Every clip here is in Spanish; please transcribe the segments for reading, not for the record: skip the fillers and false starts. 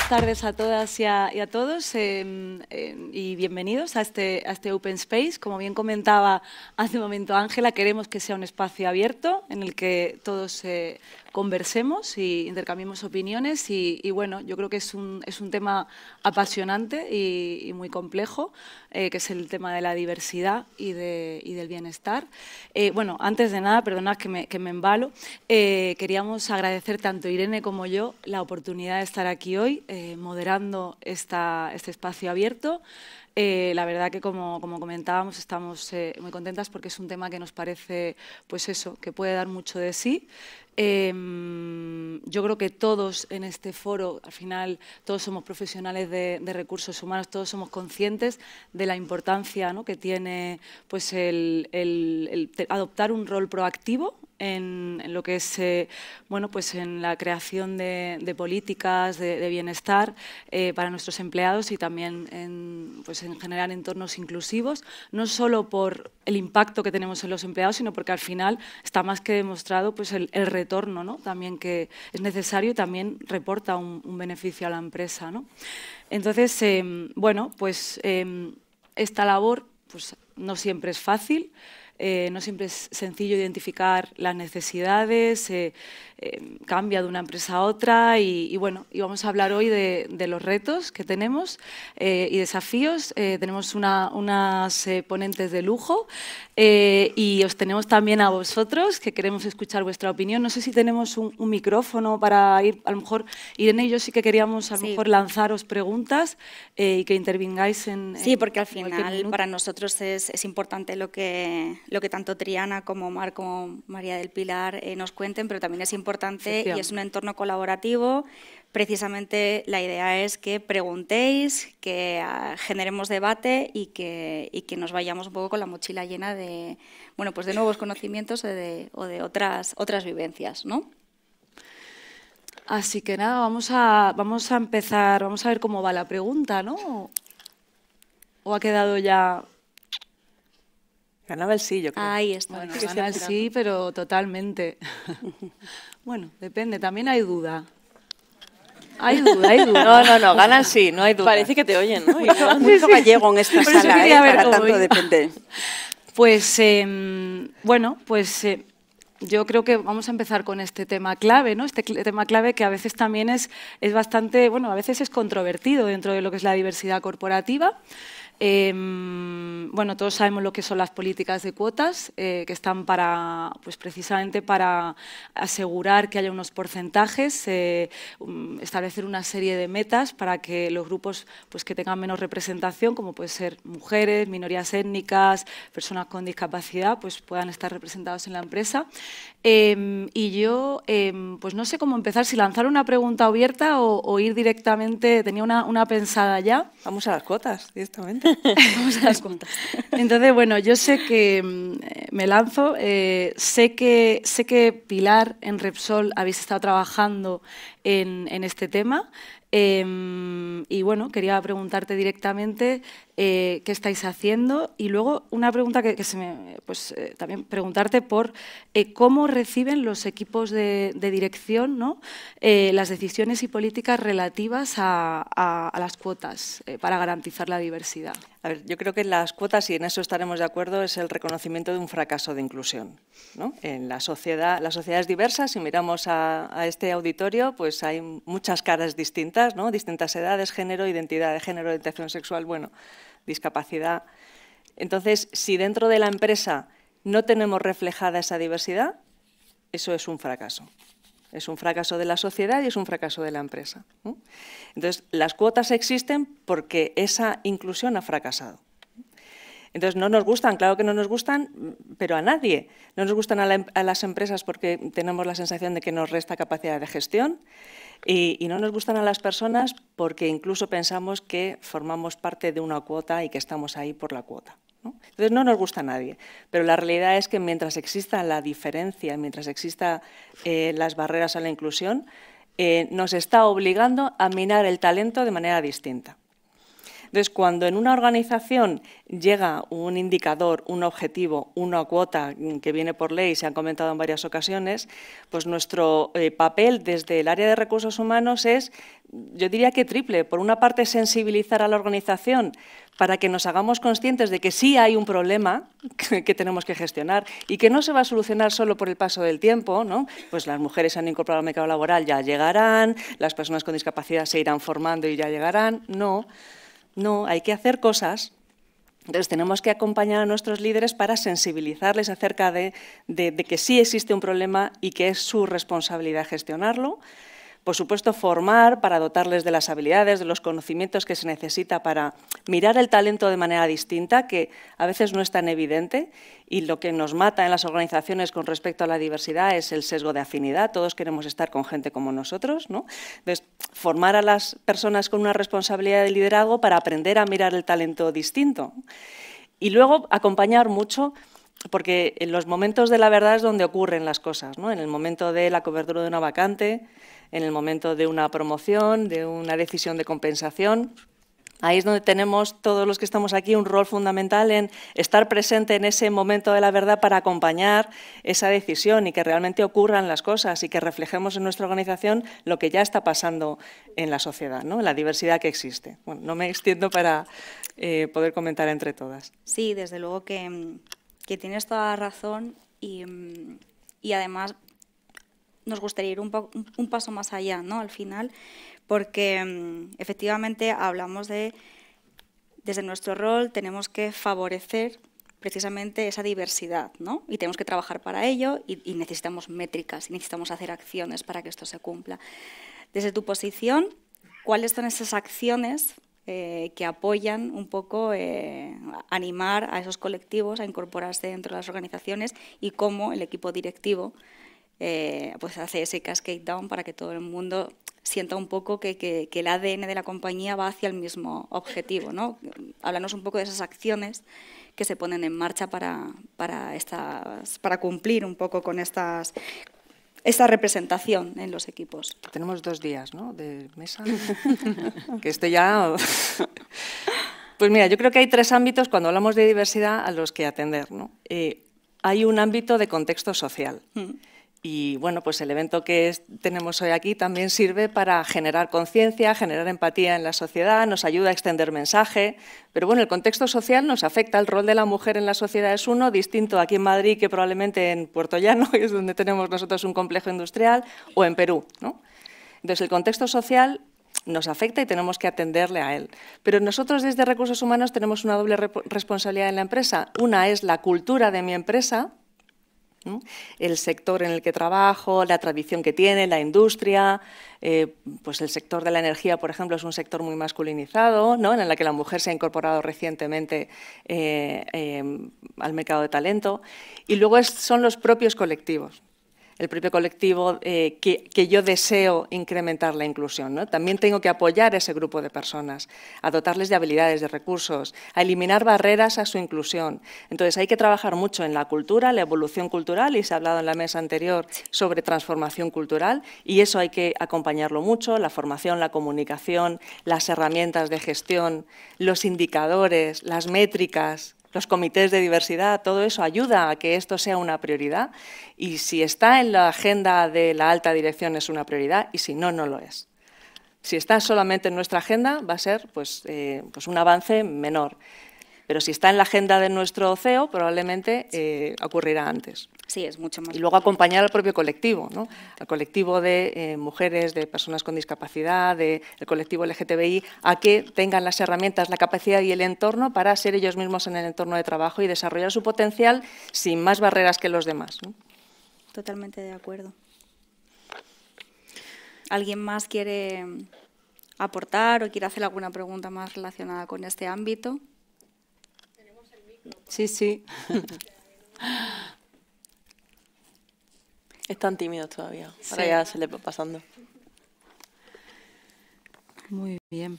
tardes a todas y a todos y bienvenidos a este Open Space. Como bien comentaba hace un momento Ángela, queremos que sea un espacio abierto en el que todos conversemos y intercambiemos opiniones y bueno, yo creo que es un tema apasionante y muy complejo, que es el tema de la diversidad y del bienestar. Bueno, antes de nada, perdonad que me embalo, queríamos agradecer tanto Irene como yo la oportunidad de estar aquí hoy moderando este espacio abierto. La verdad que, como comentábamos, estamos muy contentas porque es un tema que nos parece, pues eso, que puede dar mucho de sí. Yo creo que todos en este foro, al final, todos somos profesionales de recursos humanos, todos somos conscientes de la importancia, ¿no?, que tiene pues, el adoptar un rol proactivo en lo que es bueno, pues en la creación de políticas de bienestar para nuestros empleados y también pues en generar entornos inclusivos, no solo por el impacto que tenemos en los empleados, sino porque al final está más que demostrado pues el retorno, ¿no?, también que es necesario y también reporta un beneficio a la empresa, ¿no? Entonces, bueno, pues esta labor pues, no siempre es fácil. No siempre es sencillo identificar las necesidades, cambia de una empresa a otra y bueno, y vamos a hablar hoy de los retos que tenemos y desafíos. Tenemos unas ponentes de lujo y os tenemos también a vosotros, que queremos escuchar vuestra opinión. No sé si tenemos un micrófono para ir, a lo mejor Irene y yo sí que queríamos a lo mejor lanzaros preguntas y que intervengáis en... Sí, porque al final para nosotros es importante lo que tanto Triana como Mar, como María del Pilar nos cuenten, pero también es importante y es un entorno colaborativo. Precisamente la idea es que preguntéis, que generemos debate y que nos vayamos un poco con la mochila llena de, bueno, pues de nuevos conocimientos o de otras vivencias, ¿no? Así que nada, vamos a empezar, vamos a ver cómo va la pregunta, ¿no? ¿O ha quedado ya...? Ganaba el sí, yo creo. Ahí está. Bueno, gana el sí, pero totalmente. Bueno, depende, también hay duda. Hay duda. No, gana el sí, no hay duda. Parece que te oyen, ¿no? Mucho gallego en esta sala, para tanto depende. Pues, bueno, pues... yo creo que vamos a empezar con este tema clave, ¿no? Este tema clave que a veces también es bastante, bueno, a veces es controvertido dentro de lo que es la diversidad corporativa. Bueno, todos sabemos lo que son las políticas de cuotas, que están para, pues precisamente para asegurar que haya unos porcentajes, establecer una serie de metas para que los grupos pues, que tengan menos representación, como pueden ser mujeres, minorías étnicas, personas con discapacidad, pues puedan estar representados en la empresa. Y yo, pues no sé cómo empezar, si lanzar una pregunta abierta o ir directamente, tenía una pensada ya. Vamos a las cuotas, directamente. Vamos a las cuotas. Entonces, bueno, yo sé que me lanzo, sé que Pilar, en Repsol, habéis estado trabajando en este tema y bueno, quería preguntarte directamente qué estáis haciendo y luego una pregunta que pues también preguntarte por cómo reciben los equipos de dirección, ¿no?, las decisiones y políticas relativas a las cuotas para garantizar la diversidad. A ver, yo creo que las cuotas, y en eso estaremos de acuerdo, es el reconocimiento de un fracaso de inclusión, ¿no? En la sociedades diversas, si miramos a este auditorio, pues hay muchas caras distintas, ¿no? Distintas edades, género, identidad de género, orientación sexual, bueno, discapacidad. Entonces, si dentro de la empresa no tenemos reflejada esa diversidad, eso es un fracaso. Es un fracaso de la sociedad y es un fracaso de la empresa, ¿no? Entonces, las cuotas existen porque esa inclusión ha fracasado. Entonces, no nos gustan, claro que no nos gustan, pero a nadie. No nos gustan a las empresas porque tenemos la sensación de que nos resta capacidad de gestión y no nos gustan a las personas porque incluso pensamos que formamos parte de una cuota y que estamos ahí por la cuota, ¿no? Entonces, no nos gusta a nadie, pero la realidad es que mientras exista la diferencia, mientras exista las barreras a la inclusión, nos está obligando a minar el talento de manera distinta. Entonces, cuando en una organización llega un indicador, un objetivo, una cuota que viene por ley, se han comentado en varias ocasiones, pues nuestro papel desde el área de recursos humanos es, yo diría que triple. Por una parte, sensibilizar a la organización para que nos hagamos conscientes de que sí hay un problema que tenemos que gestionar y que no se va a solucionar solo por el paso del tiempo, ¿no? Pues las mujeres se han incorporado al mercado laboral, ya llegarán, las personas con discapacidad se irán formando y ya llegarán. No, hay que hacer cosas. Entonces, tenemos que acompañar a nuestros líderes para sensibilizarles acerca de que sí existe un problema y que es su responsabilidad gestionarlo. Por supuesto, formar para dotarles de las habilidades, de los conocimientos que se necesita para mirar el talento de manera distinta, que a veces no es tan evidente, y lo que nos mata en las organizaciones con respecto a la diversidad es el sesgo de afinidad. Todos queremos estar con gente como nosotros, ¿no? Entonces, formar a las personas con una responsabilidad de liderazgo para aprender a mirar el talento distinto. Y luego, acompañar mucho, porque en los momentos de la verdad es donde ocurren las cosas, ¿no? En el momento de la cobertura de una vacante, en el momento de una promoción, de una decisión de compensación. Ahí es donde tenemos, todos los que estamos aquí, un rol fundamental en estar presente en ese momento de la verdad para acompañar esa decisión y que realmente ocurran las cosas y que reflejemos en nuestra organización lo que ya está pasando en la sociedad, ¿no? La diversidad que existe. Bueno, no me extiendo para poder comentar entre todas. Sí, desde luego que tienes toda la razón y además nos gustaría ir un paso más allá, ¿no? Al final, porque efectivamente hablamos desde nuestro rol tenemos que favorecer precisamente esa diversidad, ¿no? Y tenemos que trabajar para ello y necesitamos métricas y necesitamos hacer acciones para que esto se cumpla. Desde tu posición, ¿cuáles son esas acciones que apoyan un poco animar a esos colectivos a incorporarse dentro de las organizaciones y cómo el equipo directivo pues hace ese cascade down para que todo el mundo sienta un poco que el ADN de la compañía va hacia el mismo objetivo, ¿no? Háblanos un poco de esas acciones que se ponen en marcha para cumplir un poco con esta representación en los equipos. Tenemos 2 días, ¿no?, de mesa. Que esto ya... Pues mira, yo creo que hay 3 ámbitos cuando hablamos de diversidad a los que atender, ¿no? Hay un ámbito de contexto social. Y bueno, pues el evento que tenemos hoy aquí también sirve para generar conciencia, generar empatía en la sociedad, nos ayuda a extender mensaje, pero bueno, el contexto social nos afecta, el rol de la mujer en la sociedad es uno, distinto aquí en Madrid que probablemente en Puerto Llano, que es donde tenemos nosotros un complejo industrial, o en Perú, ¿no? Entonces el contexto social nos afecta y tenemos que atenderle a él. Pero nosotros desde Recursos Humanos tenemos una doble responsabilidad en la empresa. Una es la cultura de mi empresa, ¿no?, el sector en el que trabajo, la tradición que tiene, la industria, pues el sector de la energía, por ejemplo, es un sector muy masculinizado, ¿no?, en el que la mujer se ha incorporado recientemente al mercado de talento. Y luego son los propios colectivos. El propio colectivo que yo deseo incrementar la inclusión, ¿no? También tengo que apoyar a ese grupo de personas, a dotarles de habilidades, de recursos, a eliminar barreras a su inclusión. Entonces, hay que trabajar mucho en la cultura, la evolución cultural, y se ha hablado en la mesa anterior sobre transformación cultural, y eso hay que acompañarlo mucho, la formación, la comunicación, las herramientas de gestión, los indicadores, las métricas, los comités de diversidad, todo eso ayuda a que esto sea una prioridad, y si está en la agenda de la alta dirección es una prioridad y si no, no lo es. Si está solamente en nuestra agenda va a ser pues un avance menor, pero si está en la agenda de nuestro CEO probablemente ocurrirá antes. Sí, es mucho más. Y luego acompañar al propio colectivo, ¿no?, al colectivo de mujeres, de personas con discapacidad, del colectivo LGTBI, a que tengan las herramientas, la capacidad y el entorno para ser ellos mismos en el entorno de trabajo y desarrollar su potencial sin más barreras que los demás, ¿no? Totalmente de acuerdo. ¿Alguien más quiere aportar o quiere hacer alguna pregunta más relacionada con este ámbito? ¿Tenemos el micro? Sí, sí. Están tímidos todavía, ahora ya se les va pasando. Muy bien.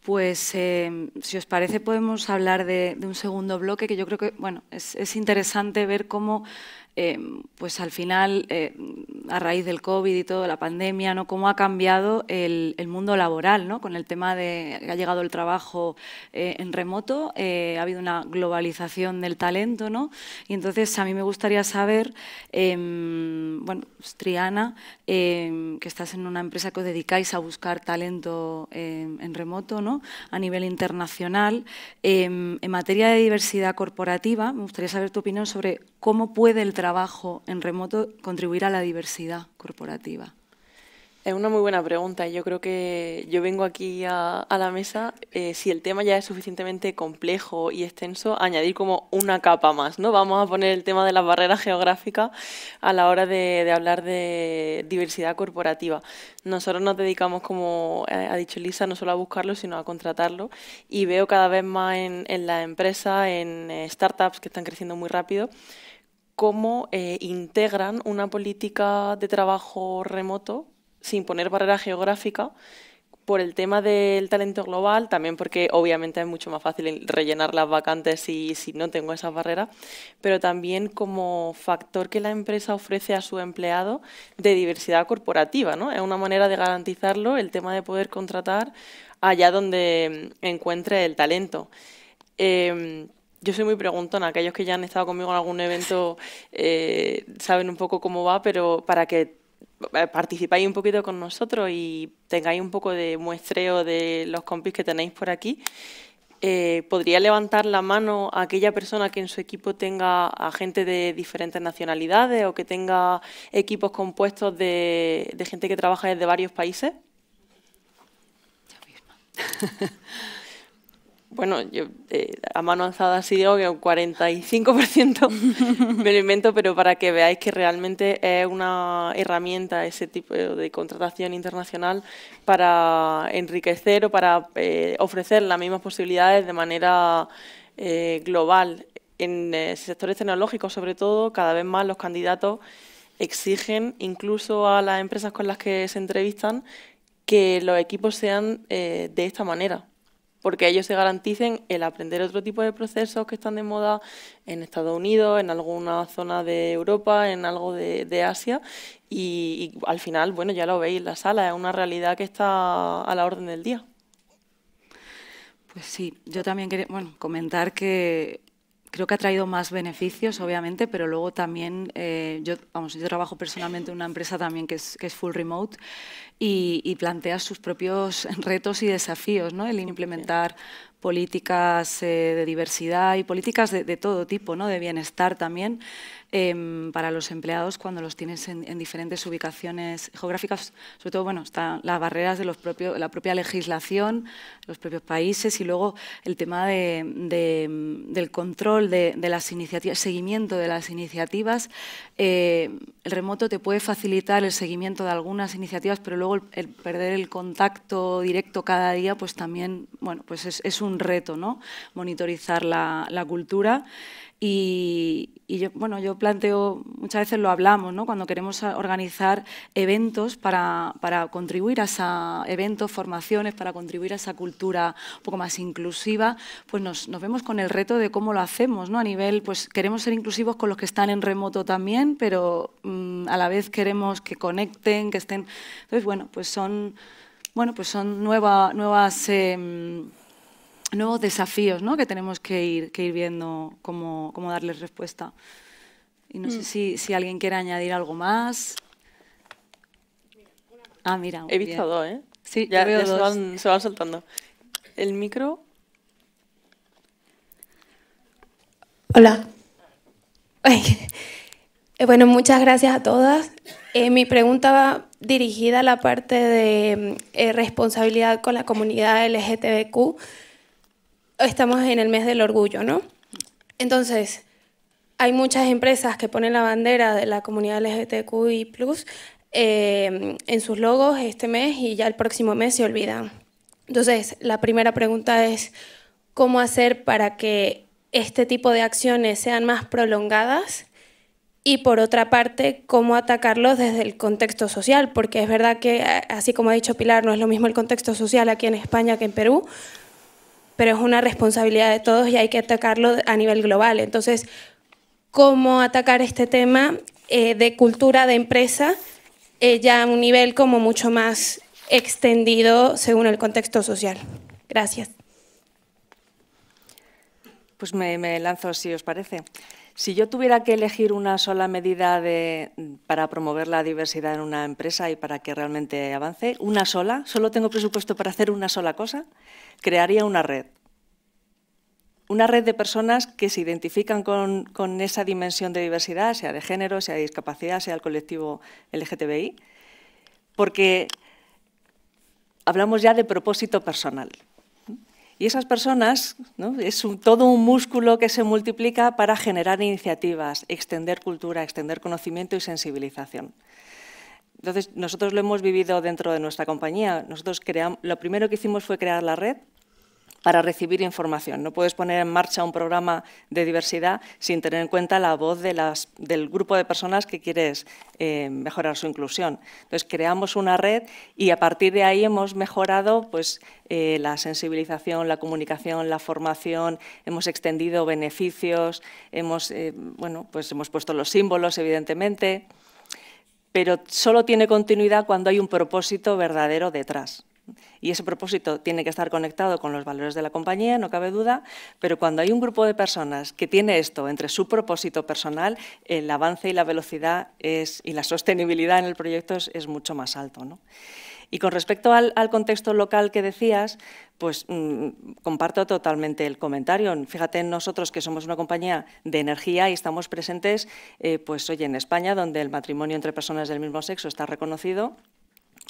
Pues, si os parece, podemos hablar de un segundo bloque, que yo creo que bueno, es interesante ver cómo, pues al final, a raíz del COVID y todo, la pandemia, ¿no? Cómo ha cambiado el mundo laboral, ¿no? Con el tema de que ha llegado el trabajo en remoto, ha habido una globalización del talento, ¿no? Y entonces a mí me gustaría saber, bueno, pues, Triana, que estás en una empresa que os dedicáis a buscar talento en remoto, ¿no? A nivel internacional, en materia de diversidad corporativa, me gustaría saber tu opinión sobre cómo puede el trabajo en remoto contribuir a la diversidad corporativa. Es una muy buena pregunta. Yo creo que yo vengo aquí a la mesa, si el tema ya es suficientemente complejo y extenso, añadir como una capa más, ¿no? Vamos a poner el tema de las barreras geográficas a la hora de hablar de diversidad corporativa. Nosotros nos dedicamos, como ha dicho Lisa, no solo a buscarlo, sino a contratarlo, y veo cada vez más en las empresas, en startups que están creciendo muy rápido, cómo integran una política de trabajo remoto sin poner barrera geográfica, por el tema del talento global, también porque obviamente es mucho más fácil rellenar las vacantes si no tengo esas barreras, pero también como factor que la empresa ofrece a su empleado de diversidad corporativa, ¿no? Es una manera de garantizarlo, el tema de poder contratar allá donde encuentre el talento. Yo soy muy preguntona, aquellos que ya han estado conmigo en algún evento saben un poco cómo va, pero para que participáis un poquito con nosotros y tengáis un poco de muestreo de los compis que tenéis por aquí, ¿podría levantar la mano a aquella persona que en su equipo tenga a gente de diferentes nacionalidades o que tenga equipos compuestos de gente que trabaja desde varios países? Yo misma. Bueno, yo a mano alzada sí digo que un 45% me lo invento, pero para que veáis que realmente es una herramienta ese tipo de contratación internacional para enriquecer o para ofrecer las mismas posibilidades de manera global. En sectores tecnológicos, sobre todo, cada vez más los candidatos exigen, incluso a las empresas con las que se entrevistan, que los equipos sean de esta manera, porque ellos se garanticen el aprender otro tipo de procesos que están de moda en Estados Unidos, en alguna zona de Europa, en algo de Asia, y al final, bueno, ya lo veis en la sala, es una realidad que está a la orden del día. Pues sí, yo también quería comentar que creo que ha traído más beneficios, obviamente, pero luego también, yo trabajo personalmente en una empresa también que es full remote y plantea sus propios retos y desafíos, ¿no? El implementar políticas de diversidad y políticas de todo tipo, ¿no? De bienestar también para los empleados cuando los tienes en diferentes ubicaciones geográficas. Sobre todo, bueno, están las barreras de la propia legislación, los propios países, y luego el tema del control de las iniciativas, seguimiento de las iniciativas. El remoto te puede facilitar el seguimiento de algunas iniciativas, pero luego el perder el contacto directo cada día, pues también, bueno, pues es un reto, ¿no? Monitorizar la cultura. Y yo planteo, muchas veces lo hablamos, ¿no? Cuando queremos organizar eventos para contribuir a eventos, formaciones, para contribuir a esa cultura un poco más inclusiva, pues nos vemos con el reto de cómo lo hacemos, ¿no? A nivel, pues queremos ser inclusivos con los que están en remoto también, pero a la vez queremos que conecten, que estén. Entonces, pues son nuevos desafíos, ¿no? Que tenemos que ir viendo cómo darles respuesta. Y no sé si alguien quiere añadir algo más. Ah, mira. He visto dos, ¿eh? Sí, ya veo dos. dos. Se van soltando. El micro. Hola. Bueno, muchas gracias a todas. Mi pregunta va dirigida a la parte de responsabilidad con la comunidad LGTBQ. Estamos en el mes del orgullo, ¿no? Entonces, hay muchas empresas que ponen la bandera de la comunidad LGTBQI+, en sus logos este mes y ya el próximo mes se olvidan. Entonces, la primera pregunta es, ¿cómo hacer para que este tipo de acciones sean más prolongadas? Y por otra parte, ¿cómo atacarlos desde el contexto social? Porque es verdad que, así como ha dicho Pilar, no es lo mismo el contexto social aquí en España que en Perú, pero es una responsabilidad de todos y hay que atacarlo a nivel global. Entonces, ¿cómo atacar este tema de cultura de empresa ya a un nivel como mucho más extendido según el contexto social. Gracias. Pues me lanzo, si os parece. Si yo tuviera que elegir una sola medida para promover la diversidad en una empresa y para que realmente avance, una sola, solo tengo presupuesto para hacer una sola cosa, crearía una red. Una red de personas que se identifican con esa dimensión de diversidad, sea de género, sea de discapacidad, sea el colectivo LGTBI, porque hablamos ya de propósito personal. Y esas personas, ¿no?, es todo un músculo que se multiplica para generar iniciativas, extender cultura, extender conocimiento y sensibilización. Entonces, nosotros lo hemos vivido dentro de nuestra compañía. Nosotros lo primero que hicimos fue crear la red para recibir información. No puedes poner en marcha un programa de diversidad sin tener en cuenta la voz del grupo de personas que quieres mejorar su inclusión. Entonces, creamos una red y a partir de ahí hemos mejorado pues, la sensibilización, la comunicación, la formación, hemos extendido beneficios, hemos puesto los símbolos, evidentemente, pero solo tiene continuidad cuando hay un propósito verdadero detrás. Y ese propósito tiene que estar conectado con los valores de la compañía, no cabe duda, pero cuando hay un grupo de personas que tiene esto entre su propósito personal, el avance y la velocidad y la sostenibilidad en el proyecto es mucho más alto, ¿no? Y con respecto al contexto local que decías, pues comparto totalmente el comentario. Fíjate en nosotros que somos una compañía de energía y estamos presentes pues, oye, en España, donde el matrimonio entre personas del mismo sexo está reconocido,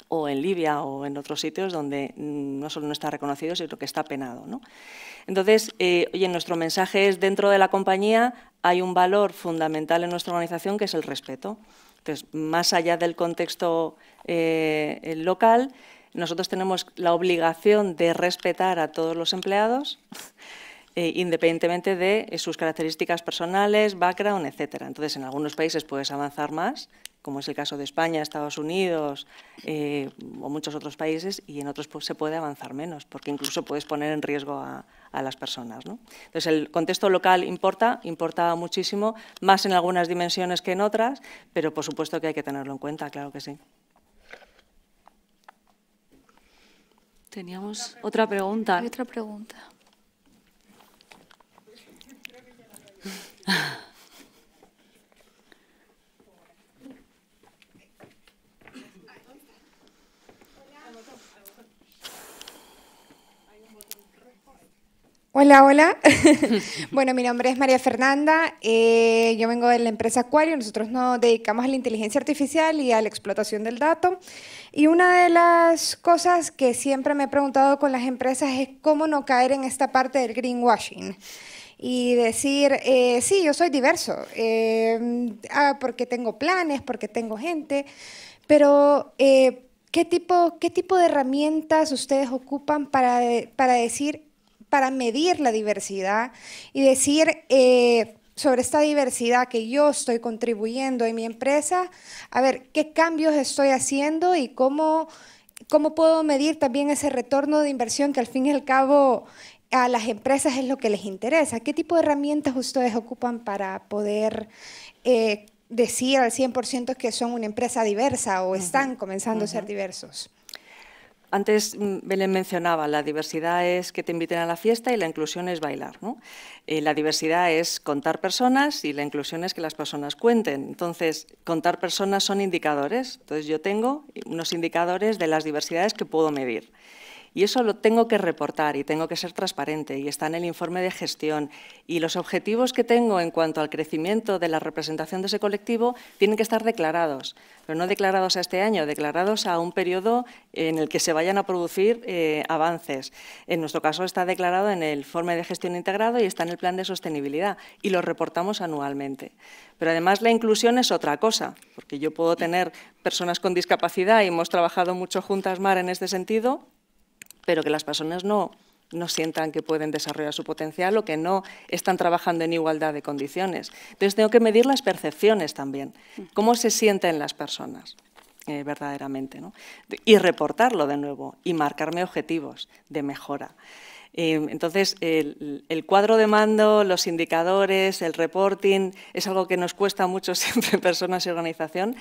o en Libia o en otros sitios donde no solo no está reconocido, sino que está penado, ¿no? Entonces, oye, nuestro mensaje es, dentro de la compañía hay un valor fundamental en nuestra organización que es el respeto. Entonces, más allá del contexto local, nosotros tenemos la obligación de respetar a todos los empleados, independientemente de sus características personales, background, etcétera. Entonces, en algunos países puedes avanzar más, como es el caso de España, Estados Unidos o muchos otros países, y en otros pues, se puede avanzar menos, porque incluso puedes poner en riesgo a las personas, ¿no? Entonces, el contexto local importa muchísimo, más en algunas dimensiones que en otras, pero por supuesto que hay que tenerlo en cuenta, claro que sí. Teníamos otra pregunta. Hay otra pregunta. Hola, hola. Bueno, mi nombre es María Fernanda. Yo vengo de la empresa Acuario. Nosotros nos dedicamos a la inteligencia artificial y a la explotación del dato. Y una de las cosas que siempre me he preguntado con las empresas es cómo no caer en esta parte del greenwashing. Y decir, sí, yo soy diverso, porque tengo planes, porque tengo gente, pero ¿qué tipo de herramientas ustedes ocupan para medir la diversidad y decir sobre esta diversidad que yo estoy contribuyendo en mi empresa, a ver qué cambios estoy haciendo y cómo puedo medir también ese retorno de inversión que al fin y al cabo a las empresas es lo que les interesa? ¿Qué tipo de herramientas ustedes ocupan para poder decir al 100% que son una empresa diversa o están comenzando a ser diversos? Antes Belén mencionaba, la diversidad es que te inviten a la fiesta y la inclusión es bailar, ¿no? La diversidad es contar personas y la inclusión es que las personas cuenten. Entonces, contar personas son indicadores. Entonces, yo tengo unos indicadores de las diversidades que puedo medir. Y eso lo tengo que reportar y tengo que ser transparente y está en el informe de gestión. Y los objetivos que tengo en cuanto al crecimiento de la representación de ese colectivo tienen que estar declarados, pero no declarados a este año, declarados a un periodo en el que se vayan a producir avances. En nuestro caso está declarado en el informe de gestión integrado y está en el plan de sostenibilidad y lo reportamos anualmente. Pero además la inclusión es otra cosa, porque yo puedo tener personas con discapacidad y hemos trabajado mucho juntas, Mar, en este sentido, pero que las personas no sientan que pueden desarrollar su potencial o que no están trabajando en igualdad de condiciones. Entonces, tengo que medir las percepciones también, cómo se sienten las personas verdaderamente, ¿no? Y reportarlo de nuevo y marcarme objetivos de mejora. Entonces, el cuadro de mando, los indicadores, el reporting, es algo que nos cuesta mucho siempre personas y organización,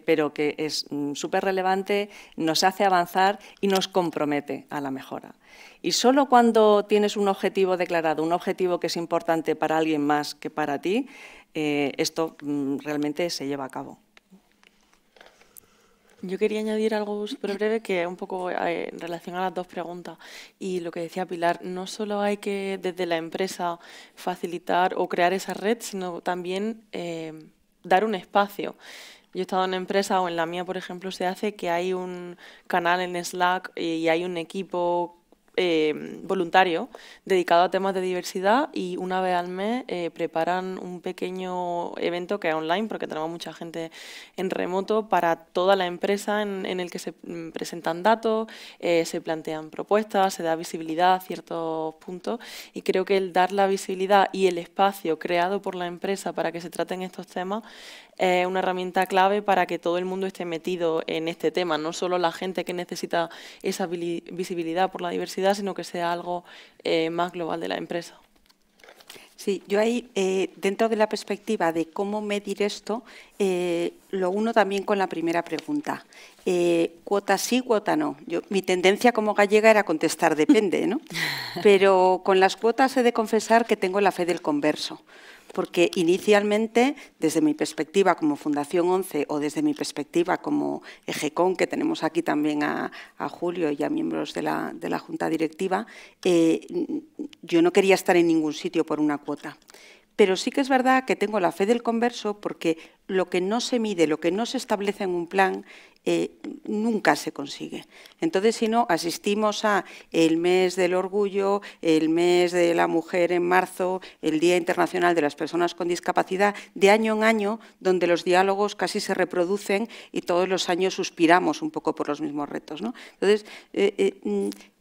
pero que es súper relevante, nos hace avanzar y nos compromete a la mejora. Y solo cuando tienes un objetivo declarado, un objetivo que es importante para alguien más que para ti, esto realmente se lleva a cabo. Yo quería añadir algo súper breve que un poco en relación a las dos preguntas y lo que decía Pilar, no solo hay que desde la empresa facilitar o crear esa red, sino también dar un espacio. Yo he estado en una empresa o en la mía, por ejemplo, se hace que hay un canal en Slack y hay un equipo voluntario dedicado a temas de diversidad y una vez al mes preparan un pequeño evento que es online porque tenemos mucha gente en remoto para toda la empresa en el que se presentan datos, se plantean propuestas, se da visibilidad a ciertos puntos y creo que el dar la visibilidad y el espacio creado por la empresa para que se traten estos temas es una herramienta clave para que todo el mundo esté metido en este tema, no solo la gente que necesita esa visibilidad por la diversidad, sino que sea algo más global de la empresa. Sí, yo ahí, dentro de la perspectiva de cómo medir esto, lo uno también con la primera pregunta. Cuota sí, cuota no. Mi tendencia como gallega era contestar depende, ¿no? Pero con las cuotas he de confesar que tengo la fe del converso. Porque inicialmente, desde mi perspectiva como Fundación 11 o desde mi perspectiva como EGECON, que tenemos aquí también a Julio y a miembros de la Junta Directiva, yo no quería estar en ningún sitio por una cuota. Pero sí que es verdad que tengo la fe del converso porque lo que no se mide, lo que no se establece en un plan, nunca se consigue. Entonces, si no, asistimos a el mes del orgullo, el mes de la mujer en marzo, el Día Internacional de las Personas con Discapacidad, de año en año, donde los diálogos casi se reproducen y todos los años suspiramos un poco por los mismos retos, ¿no? Entonces,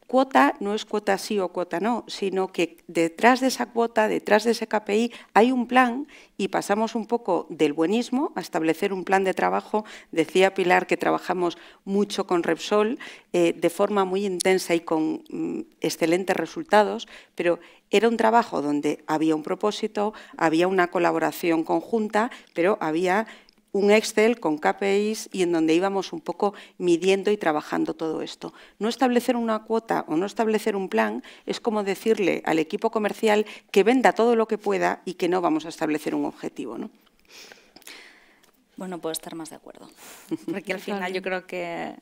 cuota no es cuota sí o cuota no, sino que detrás de esa cuota, detrás de ese KPI, hay un plan y pasamos un poco del buenismo a establecer un plan de trabajo. Decía Pilar que trabajamos mucho con Repsol de forma muy intensa y con excelentes resultados, pero era un trabajo donde había un propósito, había una colaboración conjunta, pero había un Excel con KPIs y en donde íbamos un poco midiendo y trabajando todo esto. No establecer una cuota o no establecer un plan es como decirle al equipo comercial que venda todo lo que pueda y que no vamos a establecer un objetivo, ¿no? Bueno, puedo estar más de acuerdo, porque al final yo creo que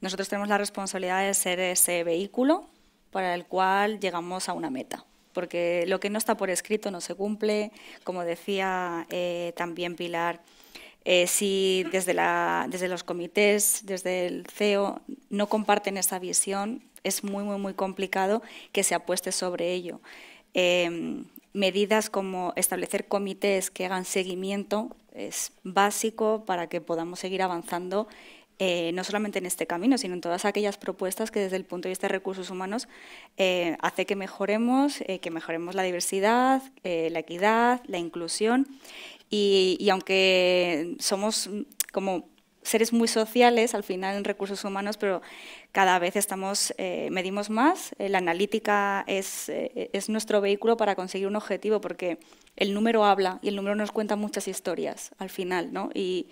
nosotros tenemos la responsabilidad de ser ese vehículo para el cual llegamos a una meta. Porque lo que no está por escrito no se cumple, como decía también Pilar. Si desde los comités, desde el CEO, no comparten esa visión, es muy, muy, muy complicado que se apueste sobre ello. Medidas como establecer comités que hagan seguimiento es básico para que podamos seguir avanzando no solamente en este camino, sino en todas aquellas propuestas que desde el punto de vista de recursos humanos hace que mejoremos la diversidad, la equidad, la inclusión. Y aunque somos como seres muy sociales al final en recursos humanos, pero cada vez medimos más. La analítica es nuestro vehículo para conseguir un objetivo, porque el número habla y el número nos cuenta muchas historias al final, ¿no? Y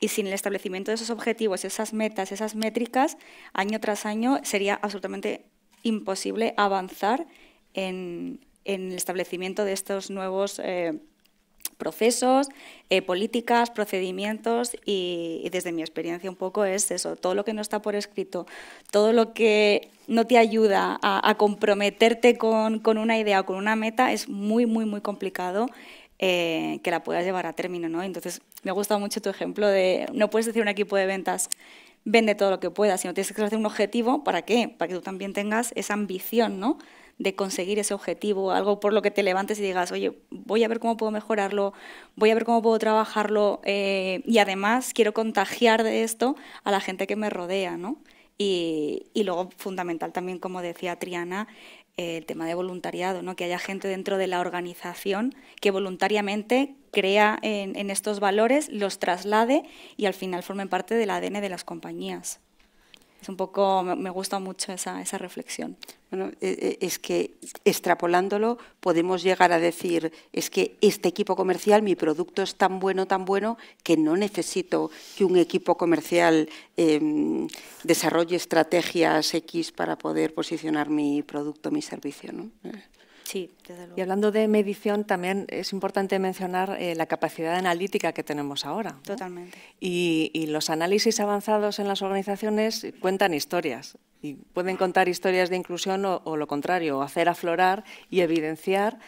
sin el establecimiento de esos objetivos, esas metas, esas métricas, año tras año sería absolutamente imposible avanzar en el establecimiento de estos nuevos procesos, políticas, procedimientos y desde mi experiencia un poco es eso, todo lo que no está por escrito, todo lo que no te ayuda a comprometerte con una idea o con una meta es muy, muy, muy complicado que la puedas llevar a término, ¿no? Entonces, me ha gustado mucho tu ejemplo de no puedes decir a un equipo de ventas vende todo lo que puedas, sino tienes que hacer un objetivo. ¿Para qué? Para que tú también tengas esa ambición, ¿no?, de conseguir ese objetivo, algo por lo que te levantes y digas, oye, voy a ver cómo puedo mejorarlo, voy a ver cómo puedo trabajarlo y además quiero contagiar de esto a la gente que me rodea, ¿no? Y luego, fundamental también, como decía Triana, el tema de voluntariado, ¿no?, que haya gente dentro de la organización que voluntariamente crea en estos valores, los traslade y al final formen parte del ADN de las compañías. Es un poco, me gusta mucho esa reflexión. Bueno, es que extrapolándolo podemos llegar a decir, es que este equipo comercial, mi producto es tan bueno que no necesito que un equipo comercial desarrolle estrategias X para poder posicionar mi producto, mi servicio, ¿no? Sí, desde luego. Y hablando de medición, también es importante mencionar la capacidad analítica que tenemos ahora, ¿no? Totalmente. Y los análisis avanzados en las organizaciones cuentan historias. Y pueden contar historias de inclusión o lo contrario, hacer aflorar y evidenciar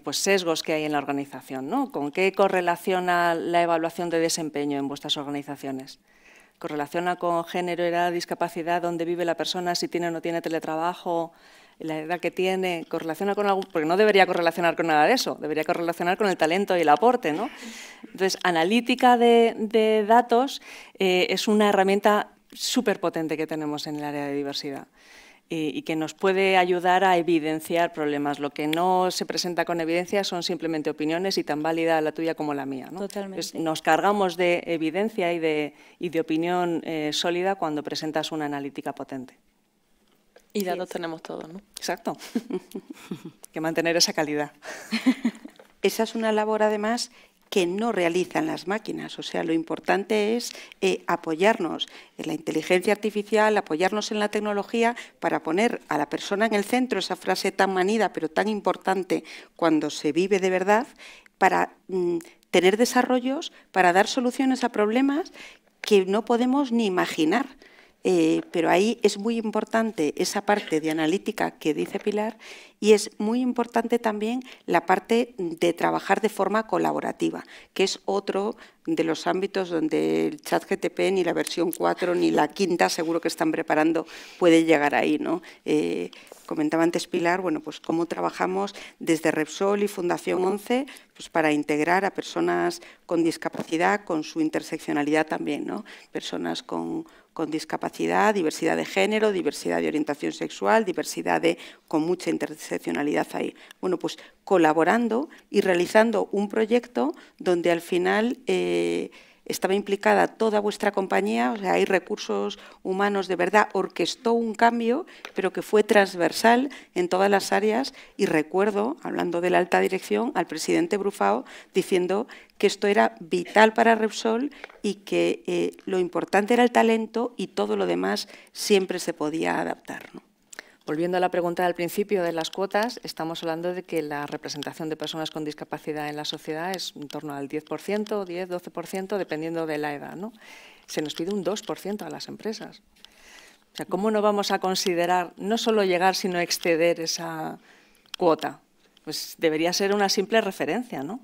pues sesgos que hay en la organización, ¿no? ¿Con qué correlaciona la evaluación de desempeño en vuestras organizaciones? ¿Correlaciona con género, edad, discapacidad, dónde vive la persona, si tiene o no tiene teletrabajo, la edad que tiene? ¿Correlaciona con algo? Porque no debería correlacionar con nada de eso, debería correlacionar con el talento y el aporte, ¿no? Entonces, analítica de datos es una herramienta súper potente que tenemos en el área de diversidad y que nos puede ayudar a evidenciar problemas. Lo que no se presenta con evidencia son simplemente opiniones y tan válida la tuya como la mía, ¿no? Totalmente. Entonces, nos cargamos de evidencia y de opinión sólida cuando presentas una analítica potente. Y datos tenemos todos, ¿no? Exacto. Hay que mantener esa calidad. Esa es una labor, además, que no realizan las máquinas. O sea, lo importante es apoyarnos en la inteligencia artificial, apoyarnos en la tecnología para poner a la persona en el centro, esa frase tan manida pero tan importante cuando se vive de verdad, para tener desarrollos, para dar soluciones a problemas que no podemos ni imaginar. Pero ahí es muy importante esa parte de analítica que dice Pilar y es muy importante también la parte de trabajar de forma colaborativa, que es otro de los ámbitos donde el ChatGPT ni la versión 4 ni la quinta seguro que están preparando puede llegar ahí, ¿no? Comentaba antes Pilar, bueno, pues cómo trabajamos desde Repsol y Fundación 11 pues para integrar a personas con discapacidad, con su interseccionalidad también, ¿no? Personas con discapacidad, diversidad de género, diversidad de orientación sexual, con mucha interseccionalidad ahí. Bueno, pues colaborando y realizando un proyecto donde al final estaba implicada toda vuestra compañía, o sea, hay recursos humanos de verdad, orquestó un cambio, pero que fue transversal en todas las áreas y recuerdo, hablando de la alta dirección, al presidente Brufao diciendo que esto era vital para Repsol y que lo importante era el talento y todo lo demás siempre se podía adaptar, ¿no? Volviendo a la pregunta del principio de las cuotas, estamos hablando de que la representación de personas con discapacidad en la sociedad es en torno al 10%, 10, 12%, dependiendo de la edad, ¿no? Se nos pide un 2% a las empresas. O sea, ¿cómo no vamos a considerar no solo llegar, sino exceder esa cuota? Pues debería ser una simple referencia, ¿no?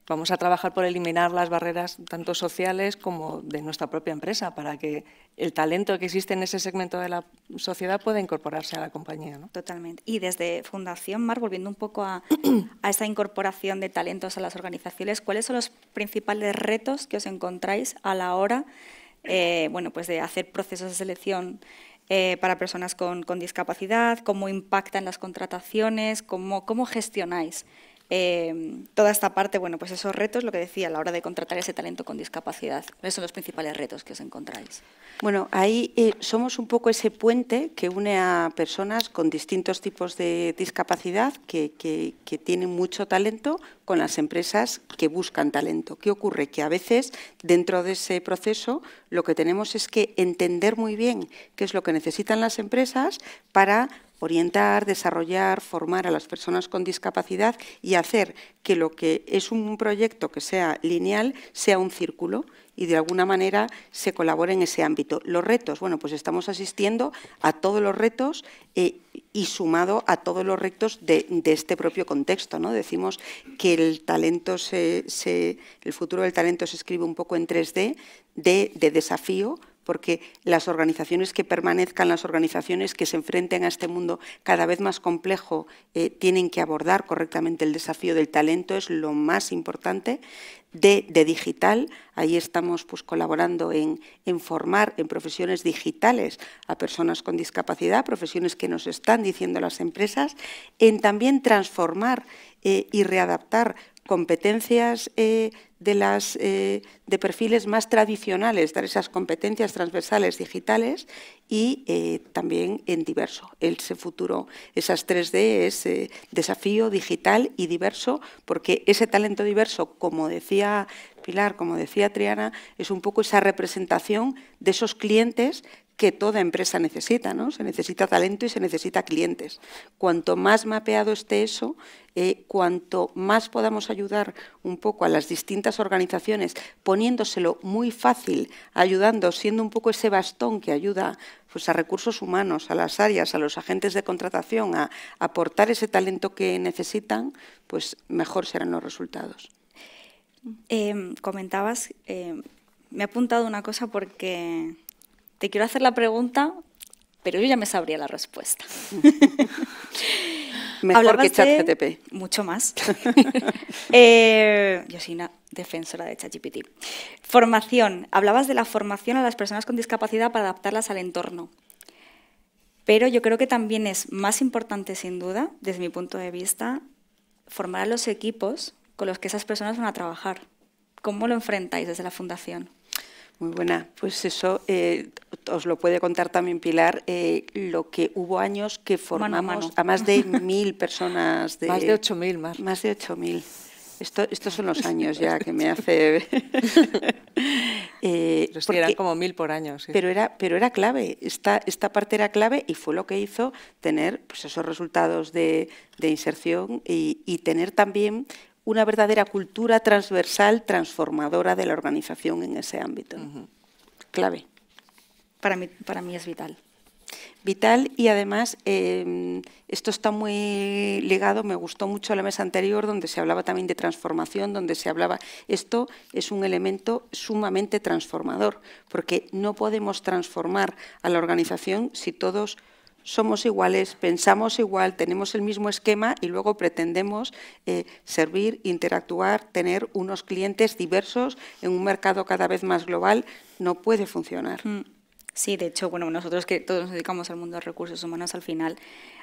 Vamos a trabajar por eliminar las barreras tanto sociales como de nuestra propia empresa para que el talento que existe en ese segmento de la sociedad pueda incorporarse a la compañía, ¿no? Totalmente. Y desde Fundación Mar, volviendo un poco a esa incorporación de talentos a las organizaciones, ¿cuáles son los principales retos que os encontráis a la hora bueno, pues de hacer procesos de selección para personas con discapacidad? ¿Cómo impactan las contrataciones? ¿Cómo gestionáis toda esta parte, bueno, pues esos retos, lo que decía, a la hora de contratar ese talento con discapacidad? ¿Cuáles son los principales retos que os encontráis? Bueno, ahí somos un poco ese puente que une a personas con distintos tipos de discapacidad que tienen mucho talento con las empresas que buscan talento. ¿Qué ocurre? Que a veces dentro de ese proceso lo que tenemos es que entender muy bien qué es lo que necesitan las empresas para orientar, desarrollar, formar a las personas con discapacidad y hacer que lo que es un proyecto que sea lineal sea un círculo y de alguna manera se colabore en ese ámbito. Los retos, bueno, pues estamos asistiendo a todos los retos y sumado a todos los retos de este propio contexto, ¿no? Decimos que el talento el futuro del talento se escribe un poco en 3D de desafío, porque las organizaciones que permanezcan, las organizaciones que se enfrenten a este mundo cada vez más complejo, tienen que abordar correctamente el desafío del talento, es lo más importante. De digital, ahí estamos pues colaborando en formar en profesiones digitales a personas con discapacidad, profesiones que nos están diciendo las empresas, en también transformar y readaptar competencias de perfiles más tradicionales, dar esas competencias transversales digitales y también en diverso. Ese futuro, esas 3D es desafío digital y diverso, porque ese talento diverso, como decía Pilar, como decía Triana, es un poco esa representación de esos clientes que toda empresa necesita, ¿no? Se necesita talento y se necesita clientes. Cuanto más mapeado esté eso, cuanto más podamos ayudar un poco a las distintas organizaciones, poniéndoselo muy fácil, ayudando, siendo un poco ese bastón que ayuda pues, a recursos humanos, a las áreas, a los agentes de contratación, a aportar ese talento que necesitan, pues mejor serán los resultados. Comentabas, me he apuntado una cosa porque te quiero hacer la pregunta, pero yo ya me sabría la respuesta. Mejor que ChatGPT. Mucho más. Yo soy una defensora de ChatGPT. Formación. Hablabas de la formación a las personas con discapacidad para adaptarlas al entorno. Pero yo creo que también es más importante, sin duda, desde mi punto de vista, formar a los equipos con los que esas personas van a trabajar. ¿Cómo lo enfrentáis desde la Fundación? Muy buena. Pues eso os lo puede contar también Pilar, lo que hubo años que formamos a más de 1.000 personas. Más de 8.000 más. Más de 8.000. Estos son los años ya que me hace... porque eran como 1.000 por año. Sí. Pero era clave, esta parte era clave y fue lo que hizo tener pues, esos resultados de inserción y tener también una verdadera cultura transversal, transformadora de la organización en ese ámbito. Clave. Para mí es vital. Vital y además esto está muy ligado, me gustó mucho la mesa anterior donde se hablaba también de transformación, donde se hablaba, esto es un elemento sumamente transformador, porque no podemos transformar a la organización si todos somos iguales, pensamos igual, tenemos el mismo esquema y luego pretendemos servir, interactuar, tener unos clientes diversos en un mercado cada vez más global. No puede funcionar. Sí, de hecho, bueno, nosotros que todos nos dedicamos al mundo de recursos humanos, al final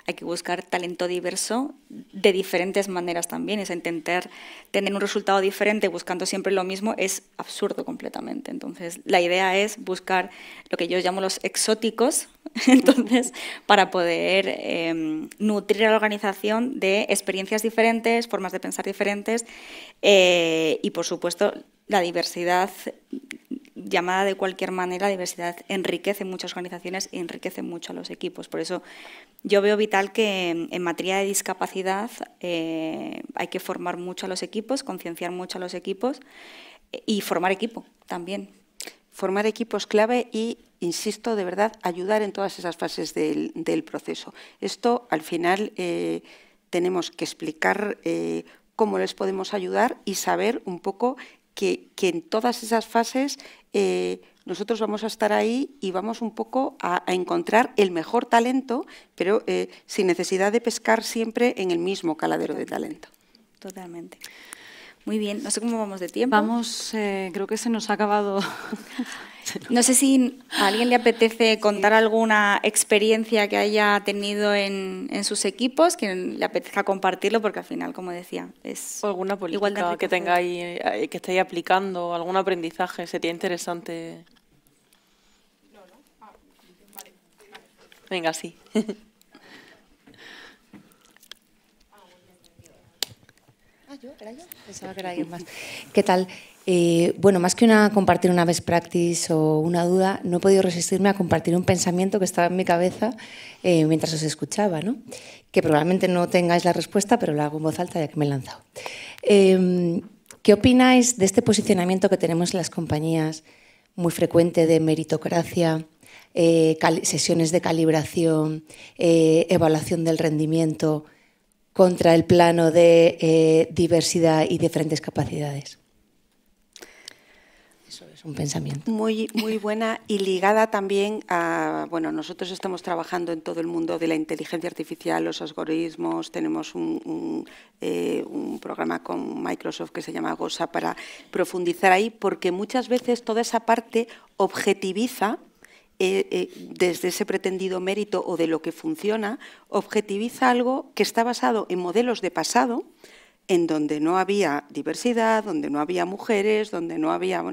hay que buscar talento diverso de diferentes maneras también. Es intentar tener un resultado diferente buscando siempre lo mismo es absurdo completamente. Entonces, la idea es buscar lo que yo llamo los exóticos, entonces, para poder nutrir a la organización de experiencias diferentes, formas de pensar diferentes y, por supuesto, la diversidad llamada de cualquier manera, la diversidad enriquece muchas organizaciones y enriquece mucho a los equipos. Por eso yo veo vital que en materia de discapacidad hay que formar mucho a los equipos, concienciar mucho a los equipos y formar equipo también. Formar equipos clave y, insisto, de verdad, ayudar en todas esas fases del proceso. Esto, al final, tenemos que explicar cómo les podemos ayudar y saber un poco que en todas esas fases nosotros vamos a estar ahí y vamos un poco a encontrar el mejor talento, pero sin necesidad de pescar siempre en el mismo caladero de talento. Totalmente. Muy bien, no sé cómo vamos de tiempo. Vamos, creo que se nos ha acabado. No sé si a alguien le apetece contar alguna experiencia que haya tenido en sus equipos, que le apetezca compartirlo, porque al final, como decía, es alguna política que tengáis, que estéis aplicando, algún aprendizaje, sería interesante. Venga, sí. Pensaba que era alguien más. ¿Qué tal? Bueno, más que compartir una best practice o una duda, no he podido resistirme a compartir un pensamiento que estaba en mi cabeza mientras os escuchaba, ¿no? Que probablemente no tengáis la respuesta, pero lo hago en voz alta ya que me he lanzado. ¿Qué opináis de este posicionamiento que tenemos en las compañías muy frecuente de meritocracia, sesiones de calibración, evaluación del rendimiento, contra el plano de diversidad y diferentes capacidades? Eso es un pensamiento. Muy buena y ligada también a... Bueno, nosotros estamos trabajando en todo el mundo de la inteligencia artificial, los algoritmos, tenemos un programa con Microsoft que se llama GOSA para profundizar ahí, porque muchas veces toda esa parte objetiviza desde ese pretendido mérito o de lo que funciona, objetiviza algo que está basado en modelos de pasado, en donde no había diversidad, donde no había mujeres, donde no había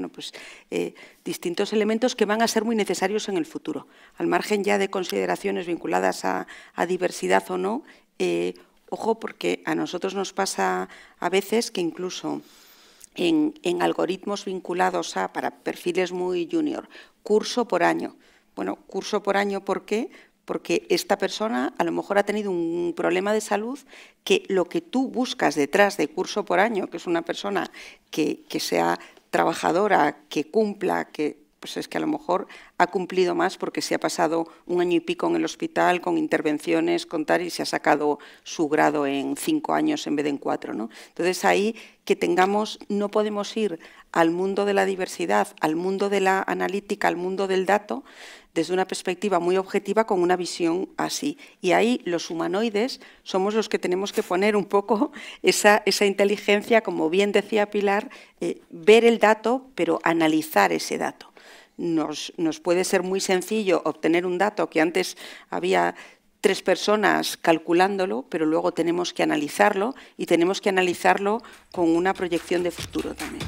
distintos elementos que van a ser muy necesarios en el futuro. Al margen ya de consideraciones vinculadas a diversidad o no, ojo, porque a nosotros nos pasa a veces que incluso en algoritmos vinculados para perfiles muy junior, curso por año. Bueno, curso por año, ¿por qué? Porque esta persona a lo mejor ha tenido un problema de salud que lo que tú buscas detrás de curso por año, que es una persona que sea trabajadora, que cumpla, pues es que a lo mejor ha cumplido más porque se ha pasado 1 año y pico en el hospital con intervenciones, con tal, y se ha sacado su grado en 5 años en vez de en 4, ¿no? Entonces ahí que tengamos, no podemos ir al mundo de la diversidad, al mundo de la analítica, al mundo del dato, desde una perspectiva muy objetiva con una visión así. Y ahí los humanoides somos los que tenemos que poner un poco esa inteligencia, como bien decía Pilar, ver el dato, pero analizar ese dato. Nos puede ser muy sencillo obtener un dato que antes había 3 personas calculándolo, pero luego tenemos que analizarlo y tenemos que analizarlo con una proyección de futuro también.